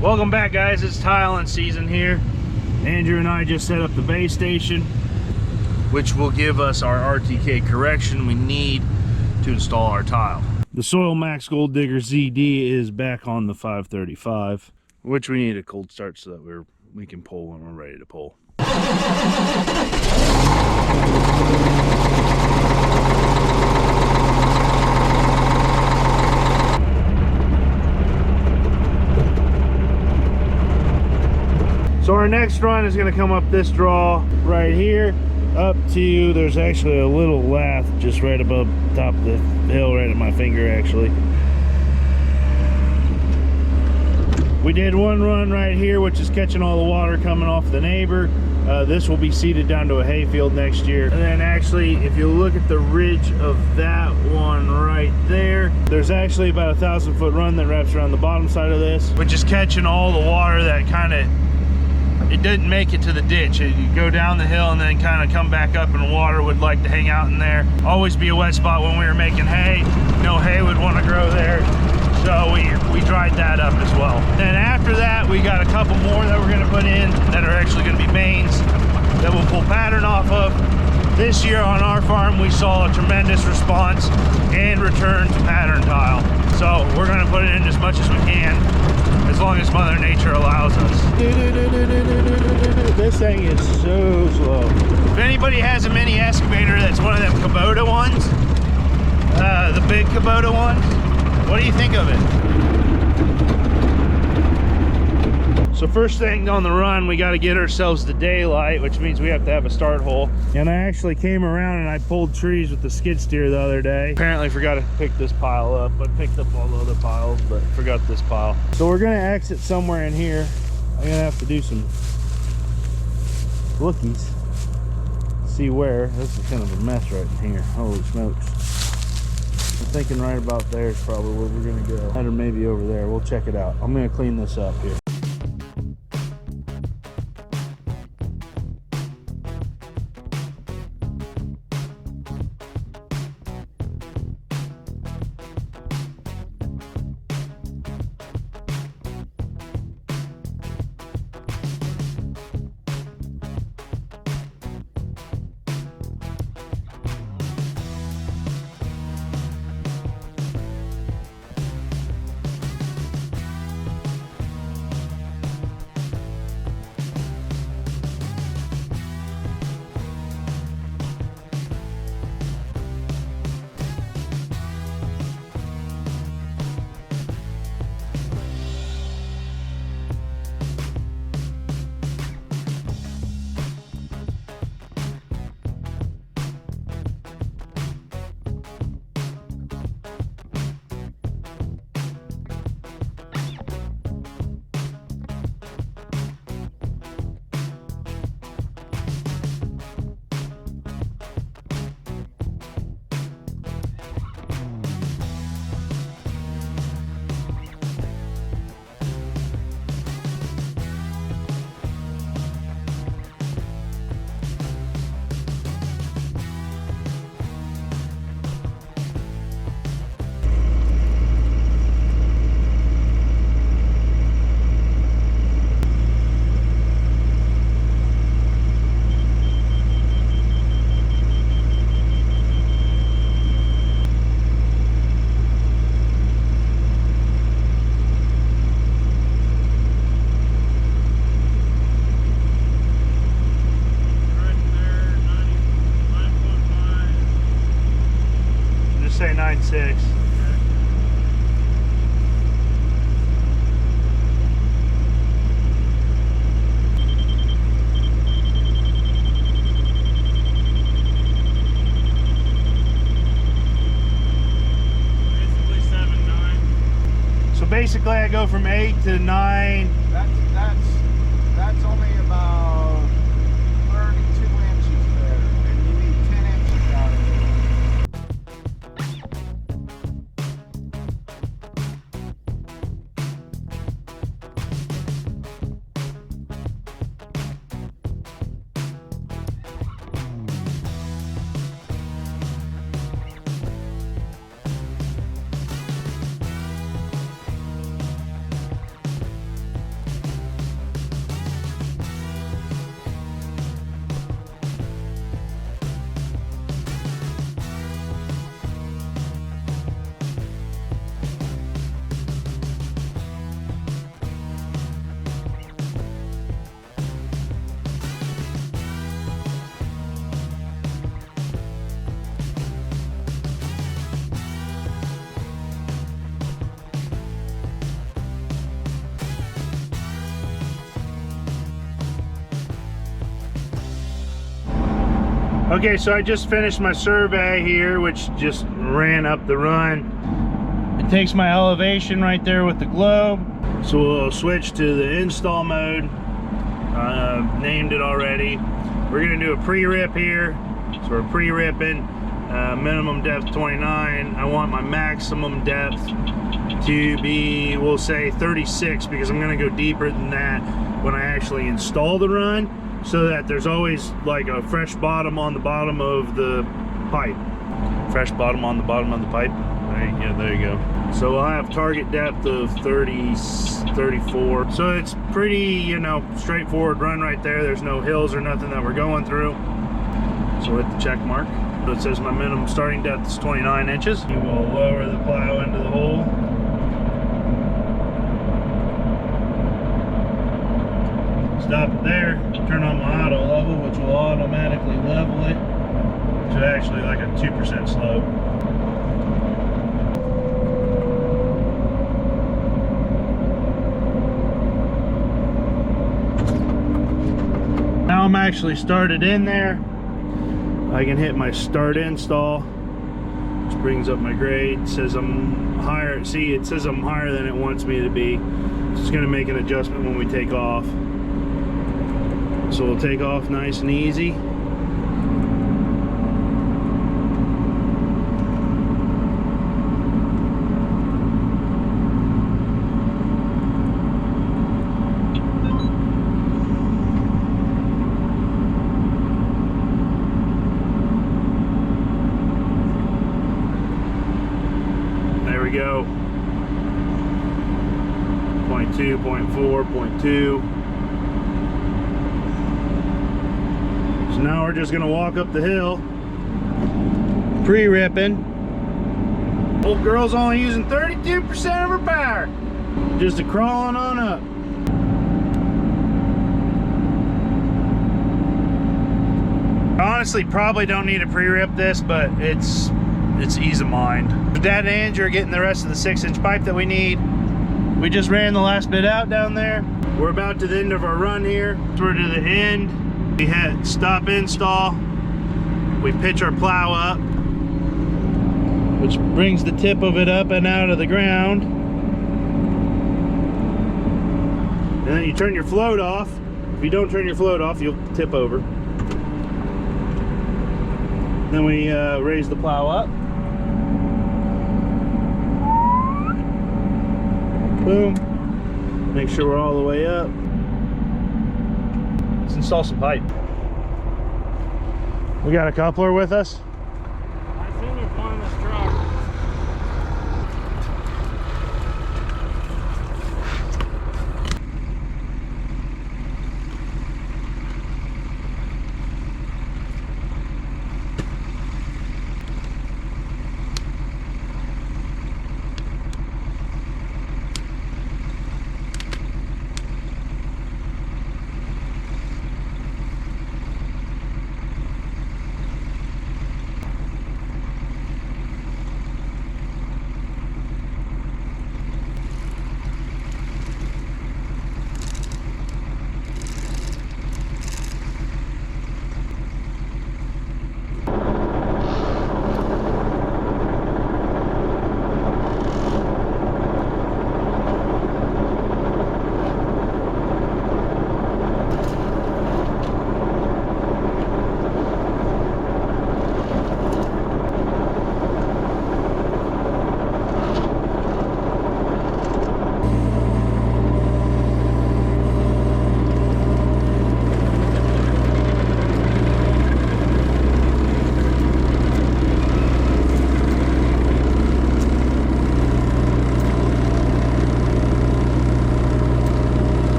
Welcome back, guys. It's tiling season here. Andrew and I just set up the base station, which will give us our RTK correction we need to install our tile. The Soil Max Gold Digger ZD is back on the 535, which we need a cold start so that we can pull when we're ready to pull. So our next run is going to come up this draw right here up to, there's actually a little lath just right above top of the hill, right at my finger actually. We did one run right here, which is catching all the water coming off the neighbor. This will be seeded down to a hayfield next year. And then actually, if you look at the ridge of that one right there, there's actually about a 1,000-foot run that wraps around the bottom side of this, which is catching all the water that kind of, it didn't make it to the ditch. You go down the hill and then kind of come back up, and water would like to hang out in there. Always be a wet spot when we were making hay. No hay would want to grow there. So we dried that up as well. And after that, we got a couple more that we're gonna put in that are actually gonna be mains that we'll pull pattern off of. This year on our farm, we saw a tremendous response and return to pattern tile. So we're gonna put it in as much as we can, as long as Mother Nature allows us. This thing is so slow. If anybody has a mini excavator that's one of them Kubota ones, the big Kubota ones, what do you think of it? So first thing on the run, we got to get ourselves the daylight, which means we have to have a start hole. And I actually came around and I pulled trees with the skid steer the other day. Apparently forgot to pick this pile up. I picked up all the other piles, but forgot this pile. So we're going to exit somewhere in here. I'm going to have to do some lookies. See where. This is kind of a mess right in here. Holy smokes. I'm thinking right about there is probably where we're going to go. Or maybe over there. We'll check it out. I'm going to clean this up here. Say 9.6. Basically 7.9. So basically I go from 8 to 9. That's only about 32 inches there, and you need 10 inches out of it. Okay, so I just finished my survey here, which just ran up the run. It takes my elevation right there with the globe. So we'll switch to the install mode. Named it already. We're gonna do a pre-rip here. So we're pre-ripping, minimum depth 29. I want my maximum depth to be, we'll say 36, because I'm gonna go deeper than that when I actually install the run, so that there's always like a fresh bottom on the bottom of the pipe. Fresh bottom on the bottom of the pipe. There you go. So we'll have target depth of 30, 34. So it's pretty, you know, straightforward run right there. There's no hills or nothing that we're going through. So hit the check mark. So it says my minimum starting depth is 29 inches. You will lower the plow into the hole. Stop it there. Turn on my auto level, which will automatically level it to actually like a 2% slope. Now I'm actually started in there. I can hit my start install, which brings up my grade. It says I'm higher. See, it says I'm higher than it wants me to be. It's just gonna make an adjustment when we take off. So we'll take off nice and easy. There we go. 0.2, 0.4, 0.2. So now we're just gonna walk up the hill, pre-ripping. Old girl's only using 32% of her power. Just a crawling on up. Honestly, probably don't need to pre-rip this, but it's ease of mind. Dad and Andrew are getting the rest of the 6-inch pipe that we need. We just ran the last bit out down there. We're about to the end of our run here. We're to the end. We hit stop install. We pitch our plow up, which brings the tip of it up and out of the ground. And then you turn your float off. If you don't turn your float off, you'll tip over. Then we raise the plow up. Boom. Make sure we're all the way up. Let's install some pipe. We got a coupler with us. I think it's on this truck.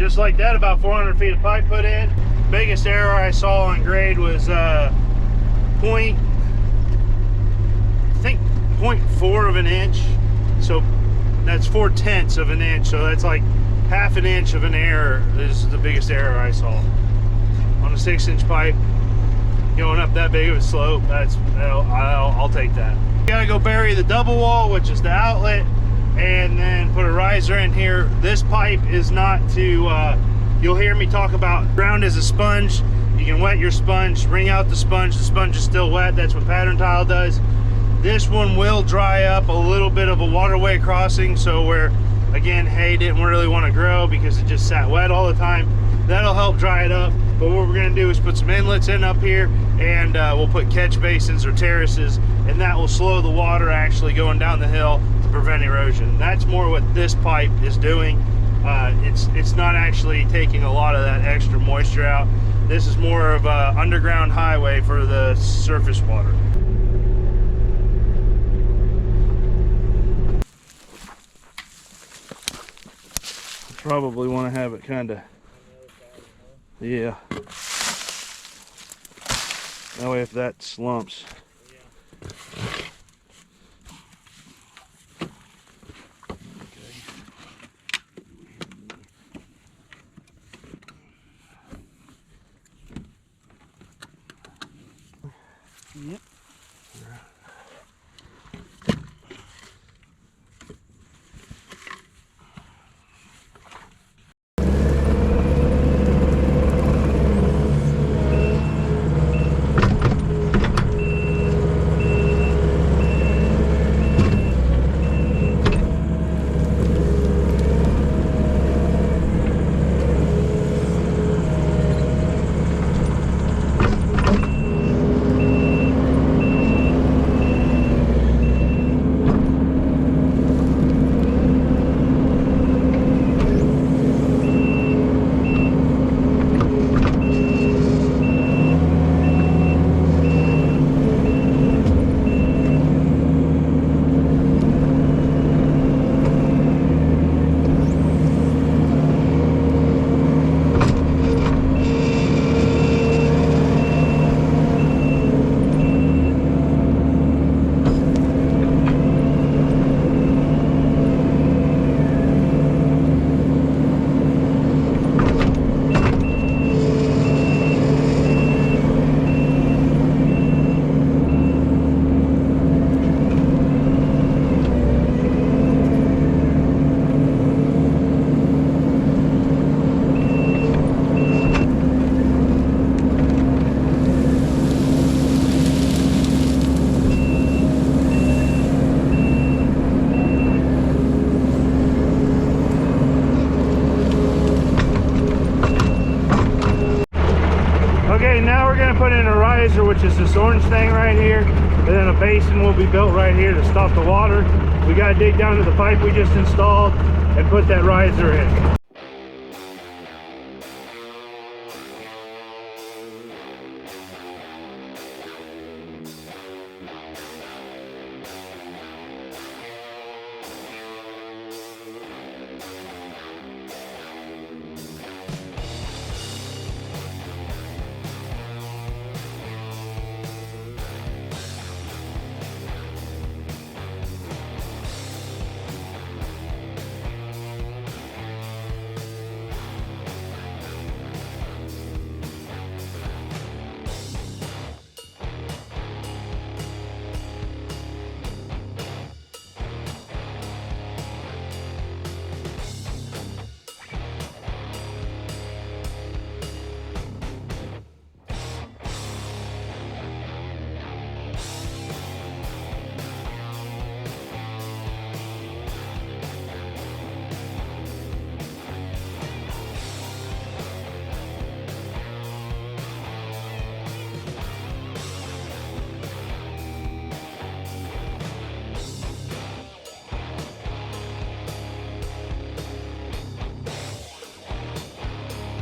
just like that, about 400 feet of pipe put in. Biggest error I saw on grade was point, I think 0.4 of an inch. So that's 4/10 of an inch. So that's like half an inch of an error is the biggest error I saw on a 6-inch pipe going up that big of a slope. That's I'll take that. You gotta go bury the double wall, which is the outlet, and then put a riser in here. This pipe is not to you'll hear me talk about ground as a sponge. You can wet your sponge, wring out the sponge is still wet. That's what pattern tile does. This one will dry up a little bit of a waterway crossing, so where again hay didn't really want to grow because it just sat wet all the time. That'll help dry it up. But what we're going to do is put some inlets in up here, and we'll put catch basins or terraces, and that will slow the water actually going down the hill to prevent erosion. That's more what this pipe is doing. It's not actually taking a lot of that extra moisture out. This is more of an underground highway for the surface water. Probably want to have it kind of, yeah. That way if that slumps. Yep. Put in a riser, which is this orange thing right here, and then a basin will be built right here to stop the water. We got to dig down to the pipe we just installed and put that riser in.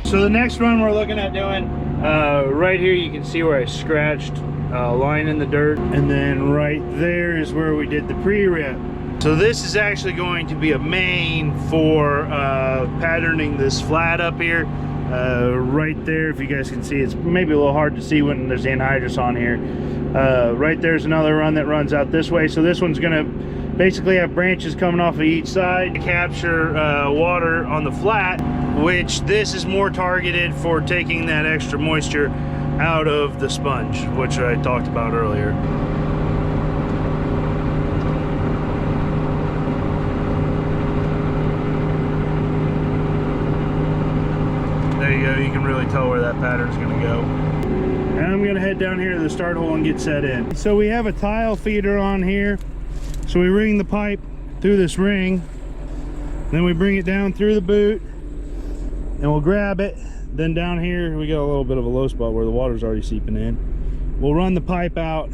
So the next run we're looking at doing, right here you can see where I scratched a line in the dirt, and then right there is where we did the pre-rip. So this is actually going to be a main for patterning this flat up here. Right there, if you guys can see, it's maybe a little hard to see when there's anhydrous on here. Right there's another run that runs out this way. So this one's gonna basically have branches coming off of each side to capture water on the flat, which this is more targeted for taking that extra moisture out of the sponge, which I talked about earlier. There you go, you can really tell where that pattern's gonna go. And I'm gonna head down here to the start hole and get set in. So we have a tile feeder on here. So we ring the pipe through this ring, then we bring it down through the boot, and we'll grab it. Then down here, we got a little bit of a low spot where the water's already seeping in. We'll run the pipe out.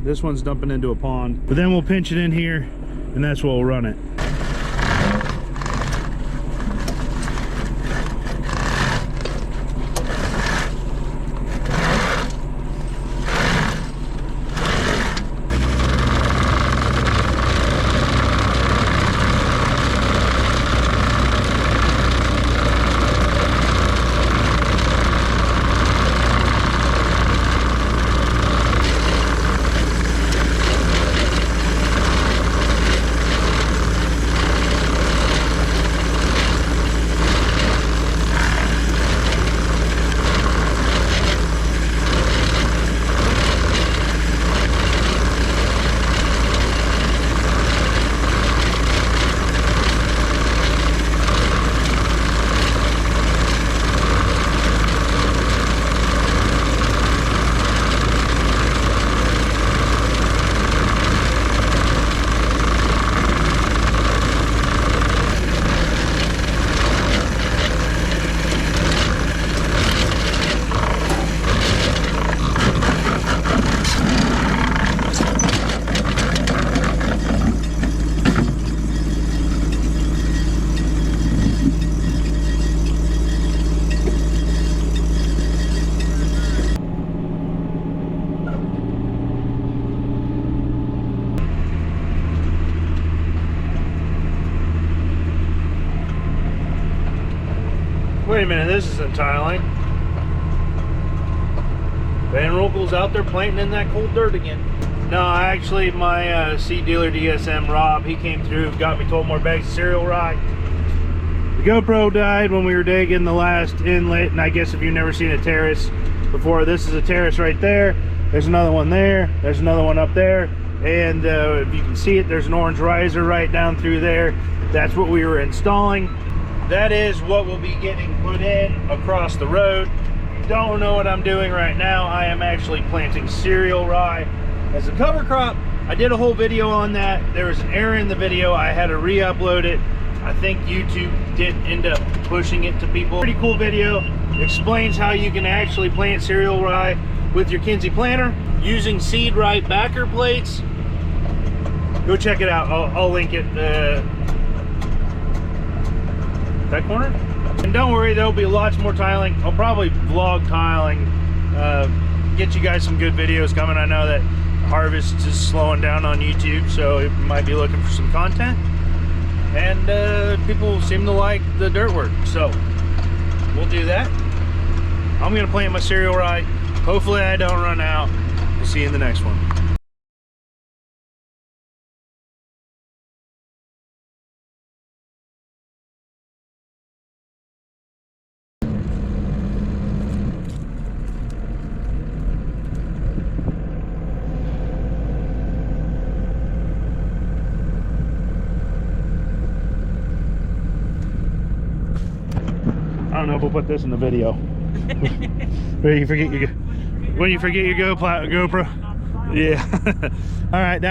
This one's dumping into a pond, but then we'll pinch it in here, and that's where we'll run it. Wait a minute, this isn't tiling. Van Rokel's out there planting in that cold dirt again. No, actually my seed dealer DSM, Rob, he came through, got me 12 more bags of cereal rye. The GoPro died when we were digging the last inlet, and I guess if you've never seen a terrace before, this is a terrace right there. There's another one there. There's another one up there. And if you can see it, there's an orange riser right down through there. That's what we were installing. That is what will be getting put in across the road. Don't know what I'm doing right now. I am actually planting cereal rye as a cover crop. I did a whole video on that. There was an error in the video. I had to re-upload it. I think YouTube did end up pushing it to people. Pretty cool video. Explains how you can actually plant cereal rye with your Kinsey planter using seed rye backer plates. Go check it out. I'll link it. That corner. And don't worry, there'll be lots more tiling. I'll probably vlog tiling, get you guys some good videos coming. I know that harvest is slowing down on YouTube, so you might be looking for some content. And people seem to like the dirt work, so we'll do that. I'm gonna plant my cereal rye. Hopefully I don't run out. We'll see you in the next one. I don't know if we'll put this in the video. When you forget your GoPro. Yeah. All right, down.